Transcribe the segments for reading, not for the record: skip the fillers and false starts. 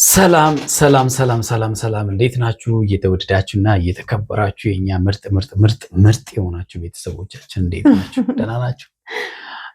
ሰላም ሰላም ሰላም ሰላም ሰላም፣ እንዴት ናችሁ? እየተወደዳችሁና እየተከበራችሁ የኛ ምርጥ የሆናችሁ ቤተሰቦቻችን እንዴት ናችሁ? ደህና ናችሁ?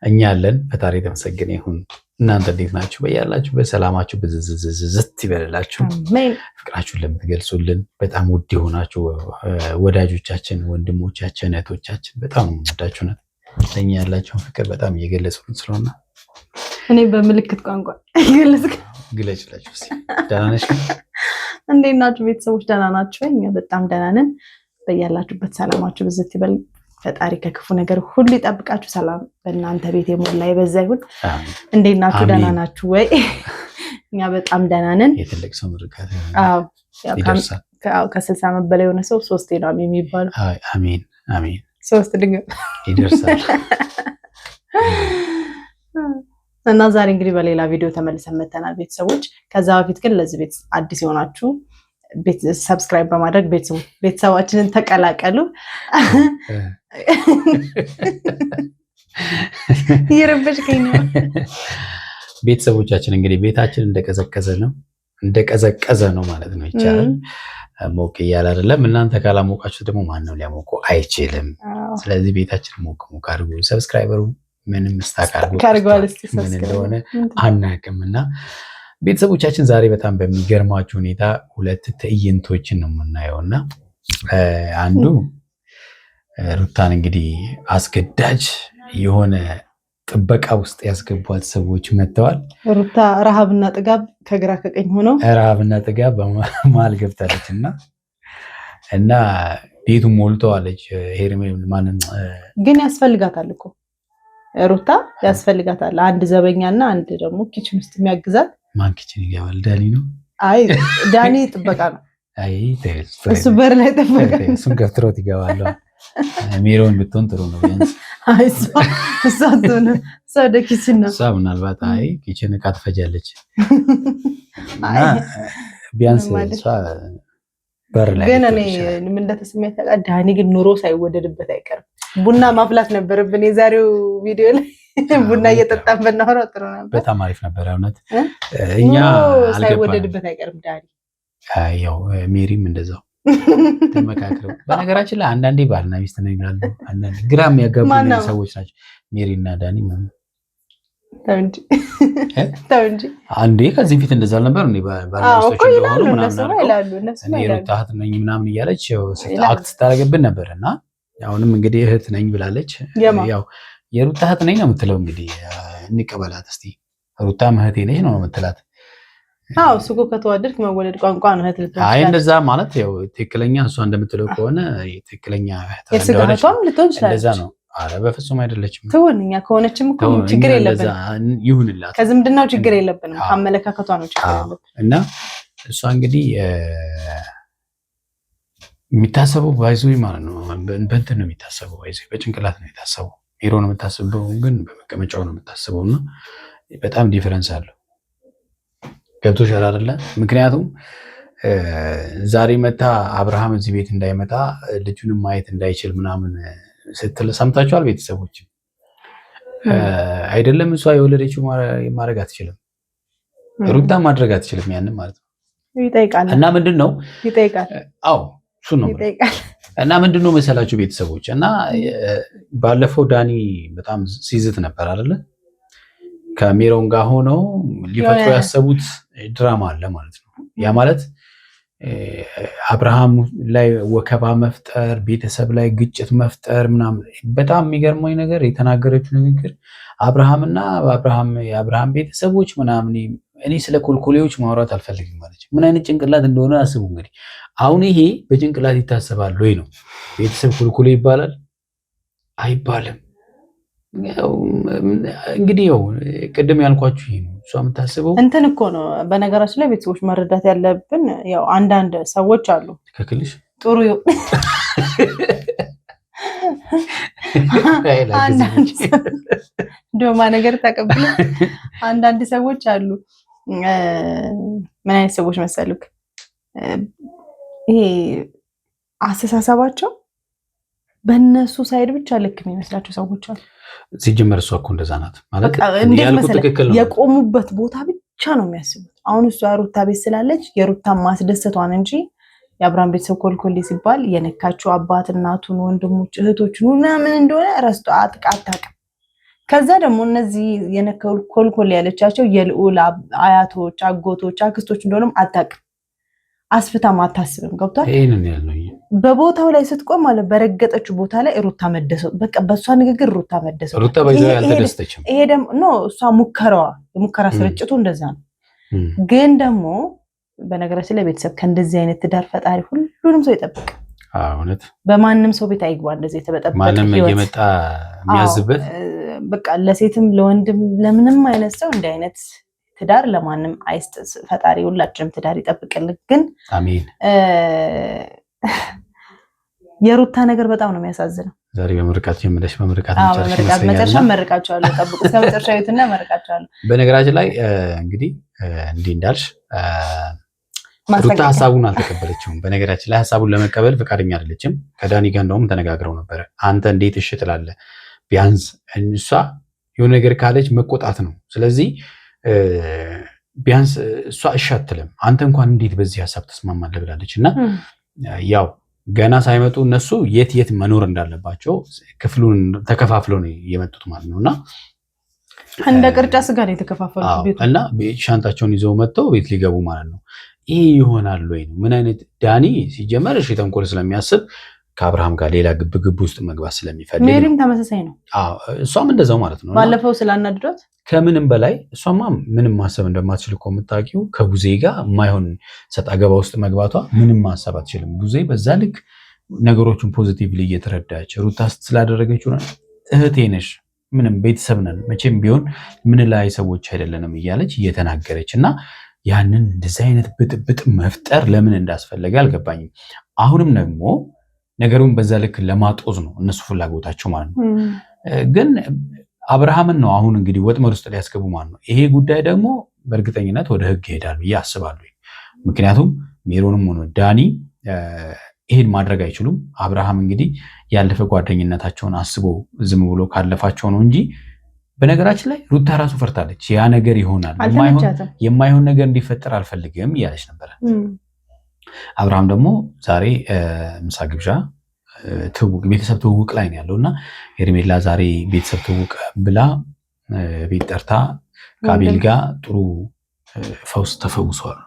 እኛ አለን። ፈጣሪ የተመሰገነ ይሁን። እናንተ እንዴት ናችሁ? በያላችሁ በሰላማችሁ ብዝዝዝት ይበልላችሁ። ፍቅራችሁን ለምትገልጹልን በጣም ውድ የሆናችሁ ወዳጆቻችን፣ ወንድሞቻችን፣ እህቶቻችን በጣም ወዳችሁ ናት። ለኛ ያላችሁን ፍቅር በጣም እየገለጹልን ስለሆነ እኔ በምልክት ቋንቋ ይገለጽ ግለጭላችሁ። ደህና ነሽ? እንዴት ናችሁ ቤተሰቦች? ደህና ናችሁ? እኛ በጣም ደህና ነን። በያላችሁበት ሰላማችሁ ብዝት ይበል። ፈጣሪ ከክፉ ነገር ሁሉ ይጠብቃችሁ። ሰላም በእናንተ ቤት የሞላ የበዛ ይሁን። እንዴት ናችሁ? ደህና ናችሁ ወይ? እኛ በጣም ደህና ነን። የትልቅ ሰው ምርቃት ይደርሳል። ከ60 ዓመት በላይ የሆነ ሰው 3 ነው የሚባለው። አሜን አሜን። 3 ድግም ይደርሳል። እና ዛሬ እንግዲህ በሌላ ቪዲዮ ተመልሰን መተናል ቤተሰቦች። ከዛ በፊት ግን ለዚህ ቤት አዲስ የሆናችሁ ሰብስክራይብ በማድረግ ቤተሰባችንን ተቀላቀሉ። ይረበሽከኝ ነው። ቤተሰቦቻችን እንግዲህ ቤታችን እንደቀዘቀዘ ነው ማለት ነው ይቻላል። ሞቅ እያለ አይደለም። እናንተ ካላሞቃችሁ ደግሞ ማንም ሊያሞቀው አይችልም። ስለዚህ ቤታችን ሞቅ አድርጉ። ሰብስክራይበሩ ምንም ስታካርጉ ምን እንደሆነ አናውቅም። እና ቤተሰቦቻችን ዛሬ በጣም በሚገርማችሁ ሁኔታ 2 ትዕይንቶችን ነው የምናየው። እና አንዱ ሩታን እንግዲህ አስገዳጅ የሆነ ጥበቃ ውስጥ ያስገቧት ሰዎች መጥተዋል። ሩታ ረሃብና ጥጋብ ከግራ ከቀኝ ሆነው ረሃብና ጥጋብ በመሀል ገብታለች እና ቤቱ ሞልተዋለች። ሄርሜላ ማንን ግን ያስፈልጋታል እኮ ሩታ ያስፈልጋታል። አንድ ዘበኛና አንድ ደግሞ ኪችን ውስጥ የሚያግዛት። ማን ኪችን ይገባል? ዳኒ ነው። አይ ዳኒ ጥበቃ ነው። አይ እሱ በር ላይ ጥበቃ ነው። እሱን ገፍትሮት ይገባል። ሜሮን ብትሆን ጥሩ ነው ቢያንስ። አይ እሷ ወደ ኪችን ነው። እሷ ምናልባት አይ ኪችን ዕቃ ትፈጃለች። ቢያንስ እሷ በር ላይ ግን እኔ ምን እንደተሰማኝ ታውቃለህ? ዳኒ ግን ኑሮ ሳይወደድበት አይቀርም። ቡና ማፍላት ነበረብን የዛሬው ቪዲዮ ላይ። ቡና እየጠጣን ብናወራው ጥሩ ነበር። በጣም አሪፍ ነበር እውነት። እኛ ሳይወደድበት አይቀርም ዳኒ። ያው ሜሪም እንደዛው ተመካክረው። በነገራችን ላይ አንዳንዴ ባልና ሚስት ነው ይላሉ፣ አንዳንዴ ግራም ያጋቡ ሰዎች ናቸው ሜሪና ዳኒ ማለት ነው። ተው እንጂ አንዴ ከዚህ ፊት እንደዛ ነበር እንዴ? ባላስቶች እንደሆኑ ምናምን ሩታ እህት ነኝ ምናምን እያለች አክት ስታደርግብን ነበር። እና አሁንም እንግዲህ እህት ነኝ ብላለች። ያው የሩታ እህት ነኝ ነው የምትለው። እንግዲህ እንቀበላት እስቲ። ሩታ እህቴ ነች ነው የምትላት። አዎ እሱ እኮ ከተዋደድክ መወደድ ቋንቋ ነው። እህት ልትሆን አይ እንደዛ ማለት ያው ትክክለኛ እሷ እንደምትለው ከሆነ ትክክለኛ እህት እንደሆነች እንደዛ ነው። አረ በፍጹም አይደለችም። ትሆንኛ ከሆነችም እኮ ችግር የለብንም። ይሁንላት። ከዝምድናው ችግር የለብንም። ከአመለካከቷ ነው ችግር የለብንም። እና እሷ እንግዲህ የሚታሰበው ባይዞ ማለት ነው በእንትን ነው የሚታሰበው። ባይዞ በጭንቅላት ነው የታሰበው። ሄሮ ነው የምታስበው፣ ግን በመቀመጫው ነው የምታስበው። እና በጣም ዲፈረንስ አለው። ገብቶሻል አይደለ? ምክንያቱም ዛሬ መታ አብርሃም እዚህ ቤት እንዳይመጣ ልጁንም ማየት እንዳይችል ምናምን ስትል ሰምታችኋል ቤተሰቦች። አይደለም እሷ የወለደችው ማድረግ አትችልም፣ ሩታ ማድረግ አትችልም። ያንን ማለት ነው ይጠይቃል። እና ምንድነው ይጠይቃል? አዎ እሱ ነው ይጠይቃል። እና ምንድነው መሰላችሁ ቤተሰቦች፣ እና ባለፈው ዳኒ በጣም ሲዝት ነበር አይደለ? ከሜሮን ጋር ሆነው ሊፈጥሩ ያሰቡት ድራማ አለ ማለት ነው። ያ ማለት አብርሃም ላይ ወከባ መፍጠር፣ ቤተሰብ ላይ ግጭት መፍጠር ምናምን። በጣም የሚገርመኝ ነገር የተናገረችው ንግግር አብርሃምና የአብርሃም ቤተሰቦች ምናምን። እኔ ስለ ኮልኮሌዎች ማውራት አልፈልግም ማለት ምን አይነት ጭንቅላት እንደሆነ አስቡ እንግዲህ። አሁን ይሄ በጭንቅላት ይታሰባል ወይ ነው? ቤተሰብ ኮልኮሌ ይባላል አይባልም? እንግዲህ ያው ቅድም ያልኳችሁ ይሄ ነው። እሷ የምታስበው እንትን እኮ ነው። በነገራችን ላይ ቤተሰቦች መረዳት ያለብን ያው አንዳንድ ሰዎች አሉ ከክልሽ ጥሩ ዶማ ነገር ተቀብለ አንዳንድ ሰዎች አሉ። ምን አይነት ሰዎች መሰሉክ? ይሄ አስተሳሰባቸው በእነሱ ሳይድ ብቻ ልክ የሚመስላቸው ሰዎች አሉ። ሲጀመር እሷ እኮ እንደዛ ናት ማለት የቆሙበት ቦታ ብቻ ነው የሚያስቡት። አሁን እሷ ሩታ ቤት ስላለች የሩታ ማስደሰቷን እንጂ የአብርሃም ቤተሰብ ኮልኮሌ ሲባል የነካችው አባት እናቱን ወንድሞች እህቶችን ምናምን እንደሆነ ረስቶ አታውቅም። ከዛ ደግሞ እነዚህ የነካው ኮልኮሌ ያለቻቸው የልዑል አያቶች አጎቶች አክስቶች እንደሆነም አታውቅም። አስፍታም አታስብም። ገብቷል። በቦታው ላይ ስትቆም ማለት በረገጠችው ቦታ ላይ ሩታ መደሰት በቃ በእሷ ንግግር ሩታ መደሰት ሩታ በዛ ያልተደሰተችም። ይሄ ደግሞ እሷ የሙከራ ስርጭቱ እንደዛ ነው። ግን ደግሞ በነገራችን ላይ ቤተሰብ ከእንደዚህ አይነት ትዳር ፈጣሪ ሁሉንም ሰው ይጠብቅ። እውነት በማንም ሰው ቤት አይግባ። እንደዚህ የተበጠበጠ ማንም እየመጣ የሚያዝበት በቃ ለሴትም ለወንድም ለምንም አይነት ሰው እንዲህ አይነት ትዳር ለማንም አይስጥ። ፈጣሪ ሁላችንም ትዳር ይጠብቅልን። ግን አሜን። የሩታ ነገር በጣም ነው የሚያሳዝነው። ዛሬ በመርቃት ጀምረሽ በመርቃት መጨረሻ መርቃቸዋለሁ። ጠብቁ። መጨረሻ ይቱና መርቃቸዋለሁ። በነገራችን ላይ እንግዲህ እንዲህ እንዳልሽ ሩታ ሀሳቡን አልተቀበለችውም። በነገራችን ላይ ሀሳቡን ለመቀበል ፈቃደኛ አይደለችም። ከዳኒ ጋር እንደውም ተነጋግረው ነበረ። አንተ እንዴት እሺ ትላለህ? ቢያንስ እሷ የሆነ ነገር ካለች መቆጣት ነው። ስለዚህ ቢያንስ እሷ እሺ አትልም። አንተ እንኳን እንዴት በዚህ ሀሳብ ተስማማለህ ብላለች። እና ያው ገና ሳይመጡ እነሱ የት መኖር እንዳለባቸው ክፍሉን ተከፋፍለው ነው የመጡት ማለት ነው። እና እንደ ቅርጫ ስጋ ነው የተከፋፈሉት እና ሻንጣቸውን ይዘው መጥተው ቤት ሊገቡ ማለት ነው። ይሄ ይሆናል ወይ ነው? ምን አይነት ዳኒ ሲጀመር እሺ ተንኮል ስለሚያስብ ከአብርሃም ጋር ሌላ ግብ ውስጥ መግባት ስለሚፈልግ ሜሪም ተመሳሳይ ነው። እሷም እንደዛው ማለት ነው። ባለፈው ስላናድዶት ከምንም በላይ እሷማ ምንም ማሰብ እንደማትችል እኮ የምታውቂው ከቡዜ ጋር የማይሆን ሰጣ ገባ ውስጥ መግባቷ ምንም ማሰብ አትችልም። ቡዜ በዛ ልክ ነገሮችን ፖዚቲቭሊ እየተረዳች ሩታ ስላደረገችው እህቴ ነሽ፣ ምንም ቤተሰብ ነን፣ መቼም ቢሆን ምን ላይ ሰዎች አይደለንም እያለች እየተናገረች እና ያንን እንደዚህ አይነት ብጥብጥ መፍጠር ለምን እንዳስፈለገ አልገባኝም። አሁንም ደግሞ ነገሩን በዛ ልክ ለማጦዝ ነው እነሱ ፍላጎታቸው ማለት ነው። ግን አብርሃምን ነው አሁን እንግዲህ ወጥመድ ውስጥ ሊያስገቡ ማለት ነው። ይሄ ጉዳይ ደግሞ በእርግጠኝነት ወደ ሕግ ይሄዳል ብዬ አስባለሁ። ምክንያቱም ሜሮንም ሆነ ዳኒ ይሄን ማድረግ አይችሉም። አብርሃም እንግዲህ ያለፈ ጓደኝነታቸውን አስቦ ዝም ብሎ ካለፋቸው ነው እንጂ በነገራችን ላይ ሩታ ራሱ ፈርታለች። ያ ነገር ይሆናል የማይሆን ነገር እንዲፈጠር አልፈልግም እያለች ነበረ። አብርሃም ደግሞ ዛሬ ምሳ ግብዣ ቤተሰብ ትውውቅ ላይ ነው ያለው እና ሄርሜላ ዛሬ ቤተሰብ ትውውቅ ብላ ቤት ጠርታ ከአቤል ጋር ጥሩ ፈውስ ተፈውሷል።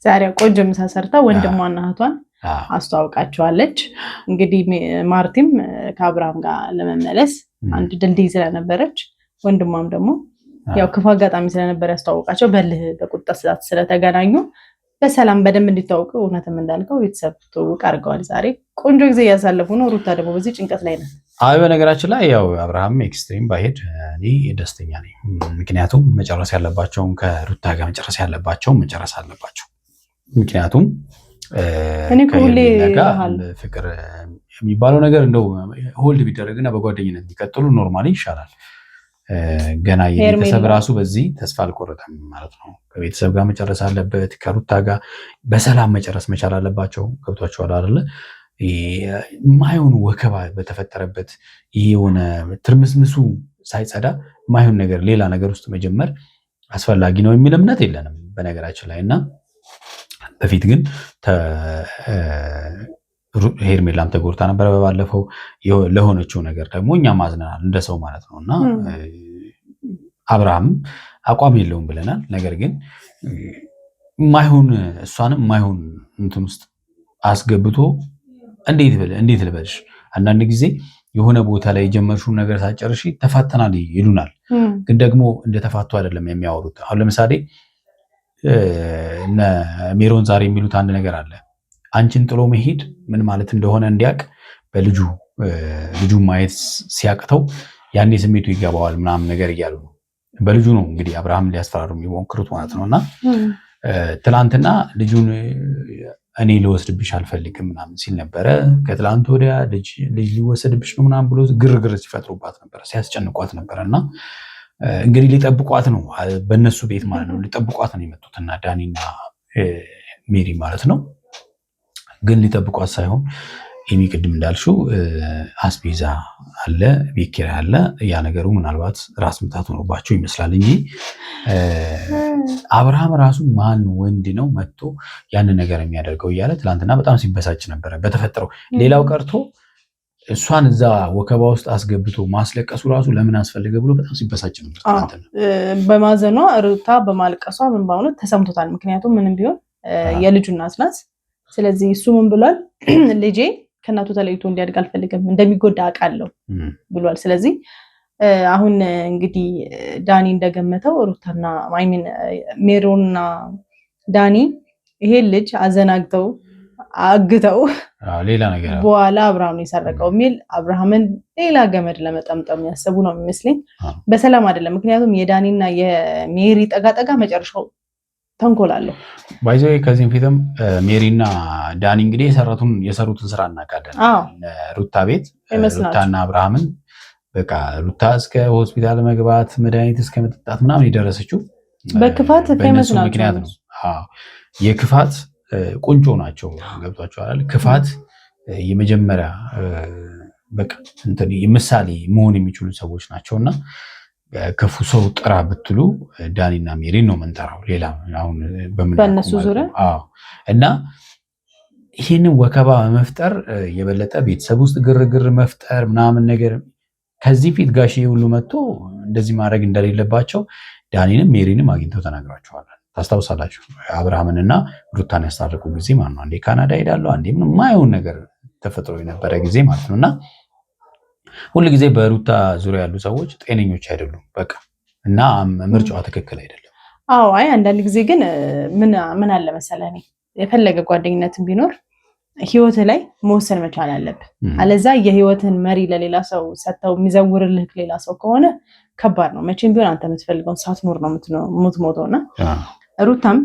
ዛሬ ቆንጆ ምሳ ሰርታ ወንድሟና እህቷን አስተዋውቃቸዋለች። እንግዲህ ማርቲም ከአብርሃም ጋር ለመመለስ አንድ ድልድይ ስለነበረች ወንድሟም ደግሞ ያው ክፉ አጋጣሚ ስለነበር ያስተዋውቃቸው በልህ በቁጣ ስለተገናኙ በሰላም በደንብ እንዲታወቁ እውነትም እንዳልከው ቤተሰብ ትውውቅ አድርገዋል። ዛሬ ቆንጆ ጊዜ እያሳለፉ ነው። ሩታ ደግሞ በዚህ ጭንቀት ላይ ነው። በነገራችን ላይ ያው አብርሃም ኤክስትሪም ባይሄድ እኔ ደስተኛ ነኝ። ምክንያቱም መጨረስ ያለባቸውን ከሩታ ጋር መጨረስ ያለባቸውን መጨረስ አለባቸው። ምክንያቱም ፍቅር የሚባለው ነገር እንደው ሆልድ ቢደረግና በጓደኝነት ቢቀጥሉ ኖርማሊ ይሻላል። ገና የቤተሰብ ራሱ በዚህ ተስፋ አልቆረጠም ማለት ነው። ከቤተሰብ ጋር መጨረስ አለበት። ከሩታ ጋር በሰላም መጨረስ መቻል አለባቸው። ገብቷቸዋል አይደለ? ማይሆን ወከባ በተፈጠረበት ይሄ የሆነ ትርምስምሱ ሳይጸዳ ማይሆን ነገር ሌላ ነገር ውስጥ መጀመር አስፈላጊ ነው የሚል እምነት የለንም በነገራችን ላይ እና በፊት ግን ሄርሜላም ተጎድታ ነበረ በባለፈው ለሆነችው ነገር ደግሞ እኛም አዝነናል እንደ ሰው ማለት ነው። እና አብርሃም አቋም የለውም ብለናል። ነገር ግን ማይሆን እሷንም ማይሆን እንትን ውስጥ አስገብቶ እንዴት ልበልሽ፣ አንዳንድ ጊዜ የሆነ ቦታ ላይ የጀመርሽውን ነገር ሳጨርሽ ተፋተናል ይሉናል። ግን ደግሞ እንደተፋቱ አይደለም የሚያወሩት። አሁን ለምሳሌ እነ ሜሮን ዛሬ የሚሉት አንድ ነገር አለ። አንቺን ጥሎ መሄድ ምን ማለት እንደሆነ እንዲያውቅ ልጁ ማየት ሲያቅተው ያኔ ስሜቱ ይገባዋል ምናምን ነገር እያሉ ነው። በልጁ ነው እንግዲህ አብርሃም ሊያስፈራሩ የሚሞክሩት ማለት ነው። እና ትላንትና ልጁን እኔ ልወስድብሽ አልፈልግም ምናምን ሲል ነበረ። ከትላንት ወዲያ ልጅ ሊወሰድብሽ ነው ምናምን ብሎ ግርግር ሲፈጥሩባት ነበረ፣ ሲያስጨንቋት ነበረ። እና እንግዲህ ሊጠብቋት ነው በእነሱ ቤት ማለት ነው። ሊጠብቋት ነው የመጡትና ዳኒና ሜሪ ማለት ነው። ግን ሊጠብቋት ሳይሆን ኤሚ ቅድም እንዳልሽው አስቤዛ አለ፣ ቤት ኪራይ አለ። ያ ነገሩ ምናልባት ራስ ምታት ሆኖባቸው ይመስላል እንጂ አብርሃም ራሱ ማን ወንድ ነው መጥቶ ያንን ነገር የሚያደርገው እያለ ትላንትና በጣም ሲበሳጭ ነበረ በተፈጠረው። ሌላው ቀርቶ እሷን እዛ ወከባ ውስጥ አስገብቶ ማስለቀሱ ራሱ ለምን አስፈልገ ብሎ በጣም ሲበሳጭ ነበር ትላንትና። በማዘኗ ሩታ በማልቀሷ ምን በእውነት ተሰምቶታል። ምክንያቱም ምንም ቢሆን የልጁ እናት ናት። ስለዚህ እሱ ምን ብሏል? ልጄ ከእናቱ ተለይቶ እንዲያድግ አልፈልግም፣ እንደሚጎዳ አውቃለሁ ብሏል። ስለዚህ አሁን እንግዲህ ዳኒ እንደገመተው ሩታና ማይሚን ሜሮንና ዳኒ ይሄን ልጅ አዘናግተው አግተው ሌላ ነገር በኋላ አብርሃም የሰረቀው የሚል አብርሃምን ሌላ ገመድ ለመጠምጠም ያሰቡ ነው የሚመስለኝ። በሰላም አይደለም። ምክንያቱም የዳኒና የሜሪ ጠጋጠጋ መጨረሻው ተንኮላለሁ ባይዘ። ከዚህም ፊትም ሜሪና ዳኒ እንግዲህ የሰሩትን ስራ እናውቃለን። ሩታ ቤት ሩታና አብርሃምን በቃ ሩታ እስከ ሆስፒታል መግባት መድኃኒት እስከ መጠጣት ምናምን የደረሰችው በክፋት በእነሱ ምክንያት ነው። የክፋት ቁንጮ ናቸው። ገብቷቸዋል። ክፋት የመጀመሪያ በቃ ምሳሌ መሆን የሚችሉ ሰዎች ናቸውና ክፉ ሰው ጥራ ብትሉ ዳኒና ሜሪን ነው መንጠራው። ሌላ አሁን በእነሱ ዙሪያ እና ይህንን ወከባ መፍጠር የበለጠ ቤተሰብ ውስጥ ግርግር መፍጠር ምናምን ነገር ከዚህ ፊት ጋሼ ሁሉ መጥቶ እንደዚህ ማድረግ እንደሌለባቸው ዳኒንም ሜሪንም አግኝተው ተናግሯቸዋል። ታስታውሳላችሁ? አብርሃምንና ሩታን ያስታረቁ ጊዜ ማለት ነው። አንዴ ካናዳ ሄዳለሁ፣ አንዴ ምንም የማይሆን ነገር ተፈጥሮ የነበረ ጊዜ ማለት ነው። እና ሁልጊዜ በሩታ ዙሪያ ያሉ ሰዎች ጤነኞች አይደሉም። በቃ እና ምርጫዋ ትክክል አይደለም። አዎ፣ አይ አንዳንድ ጊዜ ግን ምን አለ መሰለህ፣ እኔ የፈለገ ጓደኝነትን ቢኖር ህይወት ላይ መወሰን መቻል አለብህ። አለዛ የህይወትን መሪ ለሌላ ሰው ሰጥተው የሚዘውርልህ ሌላ ሰው ከሆነ ከባድ ነው። መቼም ቢሆን አንተ የምትፈልገውን ሳትኖር ነው የምትሞተውና ሩታም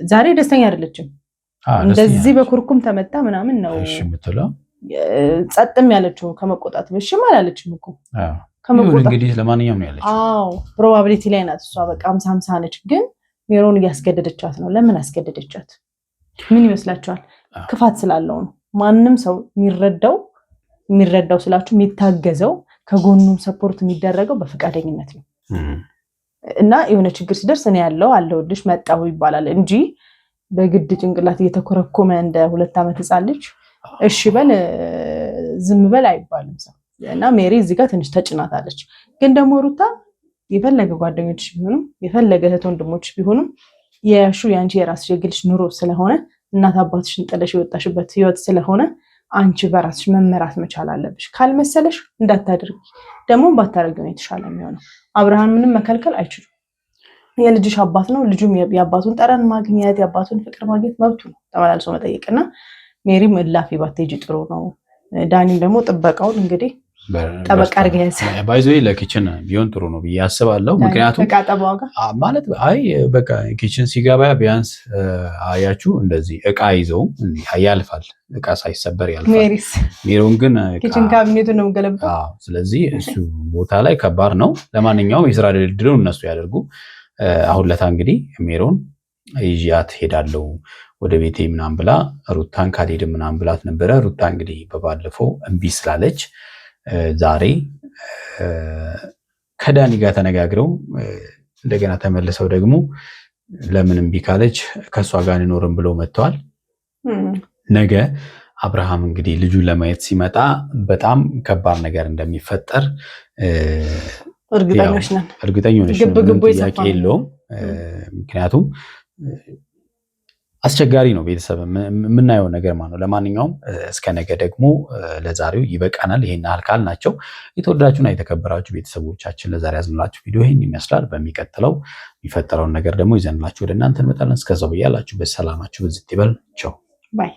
ዛሬ ደስተኛ አይደለችም። እንደዚህ በኩርኩም ተመታ ምናምን ነው ጸጥም ያለችው። ከመቆጣት ብሽም አላለችም እኮ ከመቆጣት እንግዲህ ለማንኛውም ነው ያለችው። አዎ ፕሮባቢሊቲ ላይ ናት እሷ። በቃ 50-50 ነች። ግን ሜሮን እያስገደደቻት ነው። ለምን አስገደደቻት? ምን ይመስላችኋል? ክፋት ስላለው ነው። ማንም ሰው የሚረዳው ስላችሁ የሚታገዘው ከጎኑም ሰፖርት የሚደረገው በፈቃደኝነት ነው። እና የሆነ ችግር ሲደርስ እኔ ያለው አለሁልሽ መጣሁ ይባላል እንጂ በግድ ጭንቅላት እየተኮረኮመ እንደ 2 ዓመት ህፃን ልጅ እሺ በል ዝም በል አይባልም ሰው። እና ሜሪ እዚህ ጋር ትንሽ ተጭናታለች። ግን ደግሞ ሩታ የፈለገ ጓደኞች ቢሆኑም የፈለገ እህት ወንድሞች ቢሆኑም የአንቺ የራስሽ የግልሽ ኑሮ ስለሆነ እናት አባትሽን ጥለሽ የወጣሽበት ህይወት ስለሆነ አንቺ በራስሽ መመራት መቻል አለብሽ። ካልመሰለሽ እንዳታደርጊ፣ ደግሞ ባታረጊው ነው የተሻለ የሚሆነው። አብርሃም ምንም መከልከል አይችሉም። የልጅሽ አባት ነው። ልጁም የአባቱን ጠረን ማግኘት የአባቱን ፍቅር ማግኘት መብቱ ነው፣ ተመላልሶ መጠየቅና ሜሪም እላፊ ባትሄጂ ጥሩ ነው። ዳኒም ደግሞ ጥበቃውን እንግዲህ ጠበቃ አድርገህ ያዝ። ባይዞ ለኪችን ቢሆን ጥሩ ነው ብዬ አስባለሁ። ምክንያቱም ማለት አይ በቃ ኪችን ሲገባ ቢያንስ አያችሁ እንደዚህ እቃ ይዘው ያልፋል፣ እቃ ሳይሰበር ያልፋል። ሜሮን ግን ኪችን ካቢኔቱ ነው ገለብጣ። ስለዚህ እሱ ቦታ ላይ ከባድ ነው። ለማንኛውም የስራ ድልድሉን እነሱ ያደርጉ። አሁን ለታ እንግዲህ ሜሮን ይዣት ሄዳለሁ ወደ ቤቴ ምናምን ብላ ሩታን ካልሄድም ምናምን ብላት ነበረ። ሩታ እንግዲህ በባለፈው እምቢ ስላለች ዛሬ ከዳኒ ጋር ተነጋግረው እንደገና ተመልሰው ደግሞ ለምን እምቢ ካለች ከእሷ ጋር እንኖርም ብለው መጥተዋል። ነገ አብርሃም እንግዲህ ልጁን ለማየት ሲመጣ በጣም ከባድ ነገር እንደሚፈጠር እርግጠኞች ነን። ጥያቄ የለውም። ምክንያቱም አስቸጋሪ ነው ቤተሰብ የምናየው ነገር ማለት ነው። ለማንኛውም እስከ ነገ ደግሞ ለዛሬው ይበቃናል። ይሄን አልካል ናቸው። የተወደዳችሁና የተከበራችሁ ቤተሰቦቻችን ለዛሬ ያዝንላችሁ ቪዲዮ ይሄን ይመስላል። በሚቀጥለው የሚፈጠረውን ነገር ደግሞ ይዘንላችሁ ወደ እናንተ እንመጣለን። እስከዛው በያላችሁ በሰላማችሁ ብዝት ይበል። ቻው ባይ